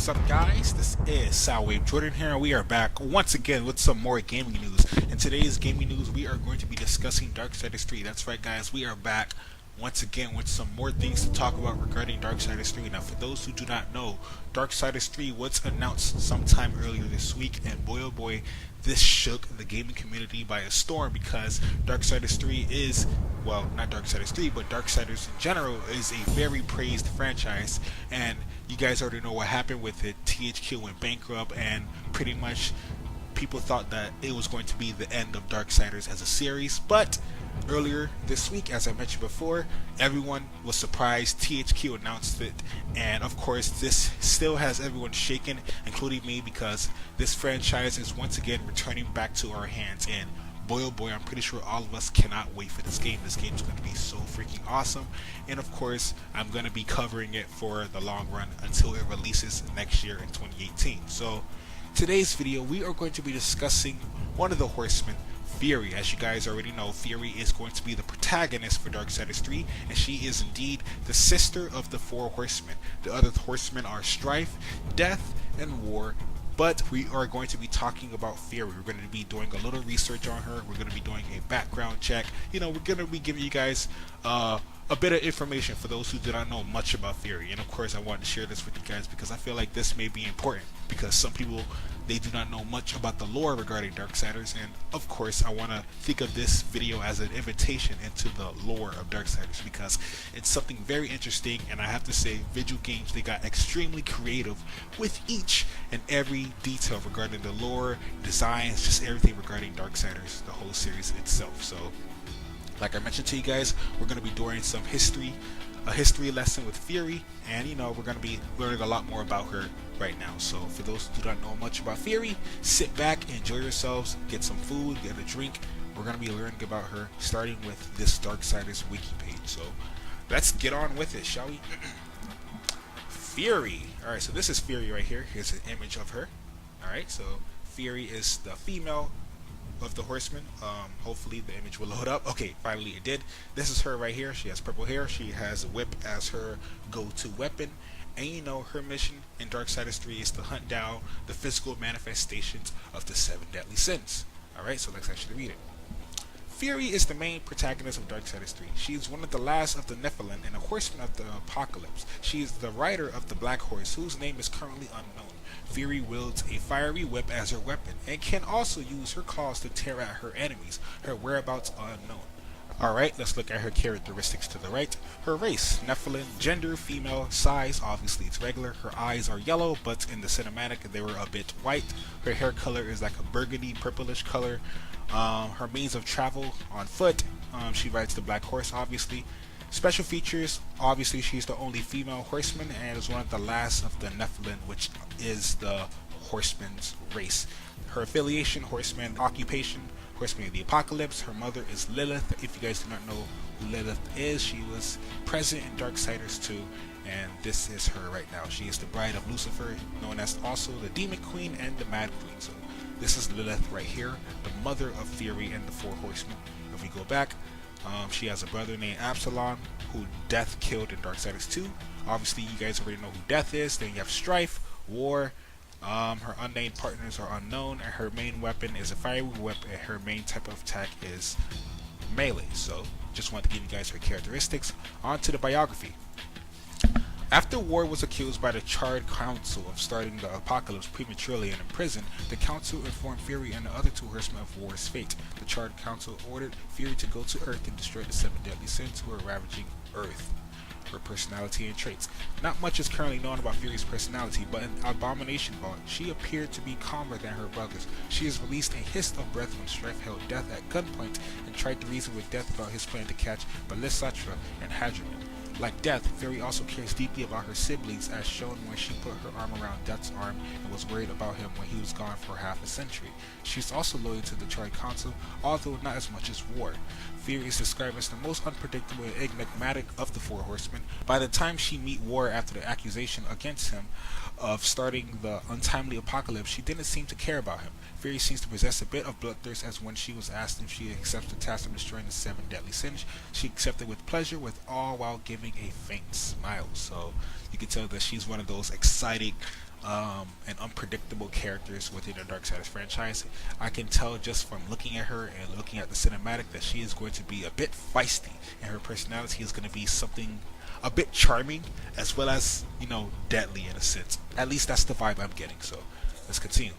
What's up, guys? This is Soundwave Jordan here, and we are back once again with some more gaming news. In today's gaming news, we are going to be discussing Darksiders 3. That's right, guys, we are back once again with some more things to talk about regarding Darksiders 3. Now, for those who do not know, Darksiders 3 was announced sometime earlier this week, and boy oh boy, this shook the gaming community by a storm because Darksiders 3 is, well, not Darksiders 3, but Darksiders in general is a very praised franchise, and you guys already know what happened with it. THQ went bankrupt, and pretty much people thought that it was going to be the end of Darksiders as a series, but earlier this week, as I mentioned before, everyone was surprised. THQ announced it, and of course this still has everyone shaken, including me, because this franchise is once again returning back to our hands, and boy oh boy, I'm pretty sure all of us cannot wait for this game. This game is going to be so freaking awesome, and of course I'm going to be covering it for the long run until it releases next year in 2018. So today's video, we are going to be discussing one of the horsemen, Fury. As you guys already know, Fury is going to be the protagonist for Darksiders 3, and she is indeed the sister of the four horsemen. The other horsemen are Strife, Death, and War, but we are going to be talking about Fury. We're going to be doing a little research on her. We're going to be doing a background check. You know, we're going to be giving you guys a bit of information for those who do not know much about Fury. And of course, I want to share this with you guys because I feel like this may be important, because some people, they do not know much about the lore regarding Darksiders, and of course I want to think of this video as an invitation into the lore of Darksiders, because it's something very interesting, and I have to say, Video Games, they got extremely creative with each and every detail regarding the lore, designs, just everything regarding Darksiders, the whole series itself. So like I mentioned to you guys, we're going to be doing some history, a history lesson with Fury, and you know, we're going to be learning a lot more about her right now. So for those who do not know much about Fury, sit back, enjoy yourselves, get some food, get a drink. We're going to be learning about her, starting with this Darksiders wiki page. So let's get on with it, shall we? Fury. Alright, so this is Fury right here. Here's an image of her. Alright, so Fury is the female of the horsemen. Hopefully the image will load up. Okay, finally it did. This is her right here. She has purple hair. She has a whip as her go-to weapon, and you know, her mission in Darksiders 3 is to hunt down the physical manifestations of the 7 deadly sins. Alright, so let's actually read it. Fury is the main protagonist of Darksiders 3. She is one of the last of the Nephilim and a horseman of the apocalypse. She is the rider of the Black Horse, whose name is currently unknown. Fury wields a fiery whip as her weapon, and can also use her claws to tear at her enemies. Her whereabouts are unknown. Alright, let's look at her characteristics to the right. Her race, Nephilim, gender, female, size, obviously it's regular. Her eyes are yellow, but in the cinematic they were a bit white. Her hair color is like a burgundy, purplish color. Her means of travel, on foot. She rides the Black Horse, obviously. Special features, obviously she's the only female horseman and is one of the last of the Nephilim, which is the horseman's race. Her affiliation, horseman. Occupation, horseman of the apocalypse. Her mother is Lilith. If you guys do not know who Lilith is, she was present in Darksiders 2, and this is her right now. She is the bride of Lucifer, known as also the Demon Queen and the Mad Queen. So this is Lilith right here, the mother of Fury and the four horsemen. If we go back, she has a brother named Absalom, who Death killed in Darksiders 2. Obviously, you guys already know who Death is. Then you have Strife, War. Her unnamed partners are unknown, and her main weapon is a fiery whip, and her main type of attack is melee. So, just wanted to give you guys her characteristics. On to the biography. After War was accused by the Charred Council of starting the apocalypse prematurely and in prison, the council informed Fury and the other two horsemen of War's fate. The Charred Council ordered Fury to go to Earth and destroy the 7 deadly sins who are ravaging Earth. Her personality and traits. Not much is currently known about Fury's personality, but in Abomination Vault, she appeared to be calmer than her brothers. She has released a hissed of breath when Strife held Death at gunpoint and tried to reason with Death about his plan to catch Belisatra and Hadrian. Like Death, Fury also cares deeply about her siblings, as shown when she put her arm around Death's arm and was worried about him when he was gone for half a century. She is also loyal to the Charred Council, although not as much as War. Fury is described as the most unpredictable and enigmatic of the four horsemen. By the time she meet War after the accusation against him of starting the untimely apocalypse, she didn't seem to care about him. Fury seems to possess a bit of bloodthirst, as when she was asked if she accepts the task of destroying the 7 deadly sins, she accepted with pleasure, with all while giving a faint smile. So you can tell that she's one of those exciting and unpredictable characters within the Darksiders franchise. I can tell just from looking at her and looking at the cinematic that she is going to be a bit feisty, and her personality is going to be something a bit charming as well as, deadly in a sense. At least that's the vibe I'm getting. So let's continue.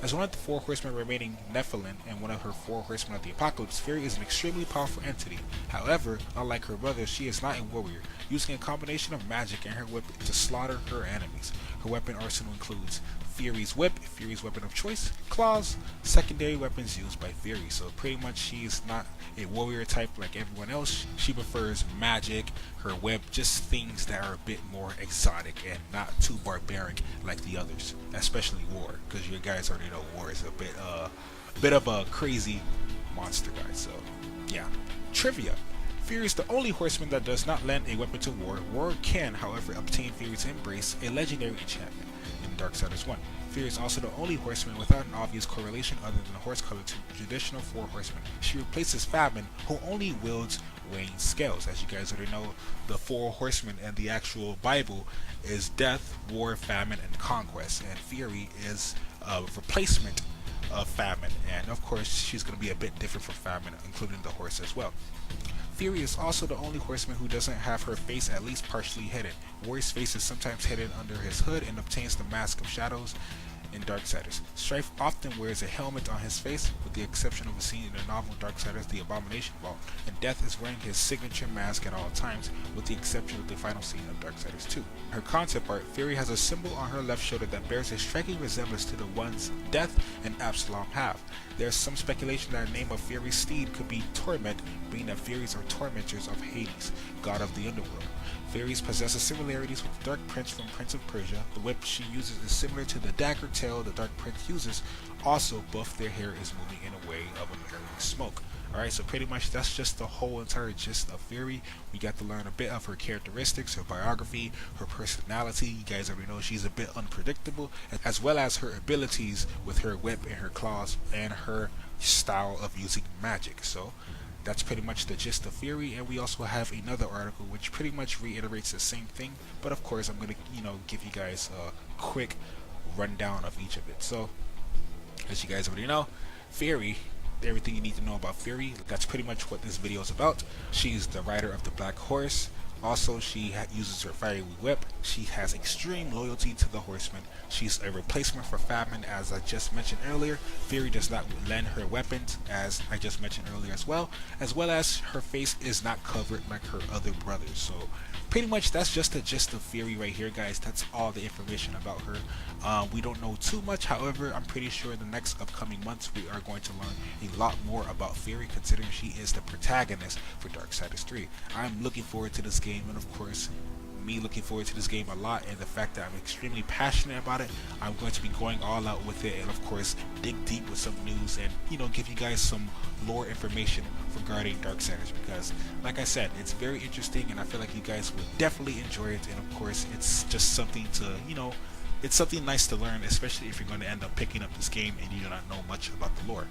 As one of the four horsemen remaining Nephilim and one of her four horsemen of the apocalypse, Fury is an extremely powerful entity. However, unlike her brother, she is not a warrior, using a combination of magic and her whip to slaughter her enemies. Her weapon arsenal includes Fury's whip, Fury's weapon of choice, claws, secondary weapons used by Fury. So pretty much she is not a warrior type like everyone else. She prefers magic, her whip, just things that are a bit more exotic and not too barbaric like the others, especially war, because you guys already know war is a bit of a crazy monster, guys. So yeah. Trivia. Fury is the only horseman that does not lend a weapon to War. War can, however, obtain Fury's Embrace, a legendary enchantment, in Darksiders 1. Fury is also the only horseman without an obvious correlation other than the horse color to traditional four horsemen. She replaces Famine, who only wields weighing scales. As you guys already know, the four horsemen in the actual Bible is Death, War, Famine, and Conquest, and Fury is a replacement of Famine, and of course she's going to be a bit different from Famine, including the horse as well. Fury is also the only horseman who doesn't have her face at least partially hidden. Warrior's face is sometimes hidden under his hood and obtains the Mask of Shadows in Darksiders. Strife often wears a helmet on his face, with the exception of a scene in the novel Darksiders The Abomination Vault, and Death is wearing his signature mask at all times, with the exception of the final scene of Darksiders 2. Her concept art, Fury has a symbol on her left shoulder that bears a striking resemblance to the ones Death and Absalom have. There is some speculation that the name of Fury's steed could be Torment, being that Furies are tormentors of Hades, god of the underworld. Furies possesses similarities with the Dark Prince from Prince of Persia. The whip she uses is similar to the dagger tail the Dark Prince uses. Also, both their hair is moving in a way of a mirroring smoke. Alright, so pretty much that's just the whole entire gist of Fury. We got to learn a bit of her characteristics, her biography, her personality. You guys already know she's a bit unpredictable, as well as her abilities with her whip and her claws and her style of using magic. So that's pretty much the gist of Fury, and we also have another article which pretty much reiterates the same thing, but of course I'm gonna give you guys a quick rundown of each of it. So as you guys already know, Fury, everything you need to know about Fury, that's pretty much what this video is about. She's the rider of the Black Horse. Also, she uses her fiery whip. She has extreme loyalty to the horsemen. She's a replacement for Famine, as I just mentioned earlier. Fury does not lend her weapons, as I just mentioned earlier as well as her face is not covered like her other brothers. So pretty much that's just the gist of Fury right here, guys. That's all the information about her. We don't know too much, however, I'm pretty sure in the next upcoming months we are going to learn a lot more about Fury, considering she is the protagonist for Darksiders 3. I'm looking forward to this game, and of course, me looking forward to this game a lot, and the fact that I'm extremely passionate about it, I'm going to be going all out with it, and of course dig deep with some news and give you guys some lore information regarding Darksiders, because like I said, it's very interesting and I feel like you guys will definitely enjoy it. And of course it's just something to it's something nice to learn, especially if you're going to end up picking up this game and you do not know much about the lore.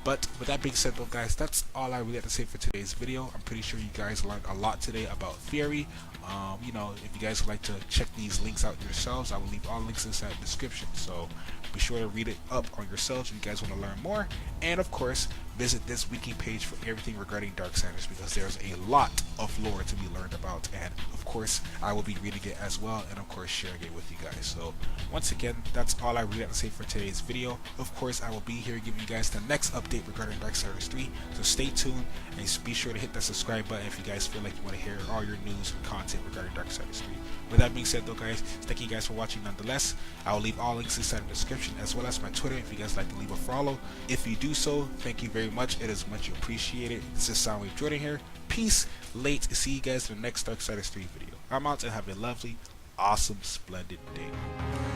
But with that being said though, guys, that's all I really have to say for today's video. I'm pretty sure you guys learned a lot today about Fury. If you guys would like to check these links out yourselves, I will leave all links inside the description, so be sure to read it up on yourselves if you guys want to learn more. And of course, visit this wiki page for everything regarding Darksiders, because there's a lot of lore to be learned about, and of course I will be reading it as well, and of course sharing it with you guys. So once again, that's all I really have to say for today's video. Of course, I will be here giving you guys the next update regarding Darksiders 3, so stay tuned and be sure to hit that subscribe button if you guys feel like you want to hear all your news and content regarding Darksiders 3. With that being said though, guys, thank you guys for watching nonetheless. I will leave all links inside the description, as well as my Twitter if you guys like to leave a follow. If you do so, thank you very much. It is much appreciated. This is Soundwave Jordan here. Peace. Late. See you guys in the next Darksiders 3 video. I'm out, and have a lovely, awesome, splendid day.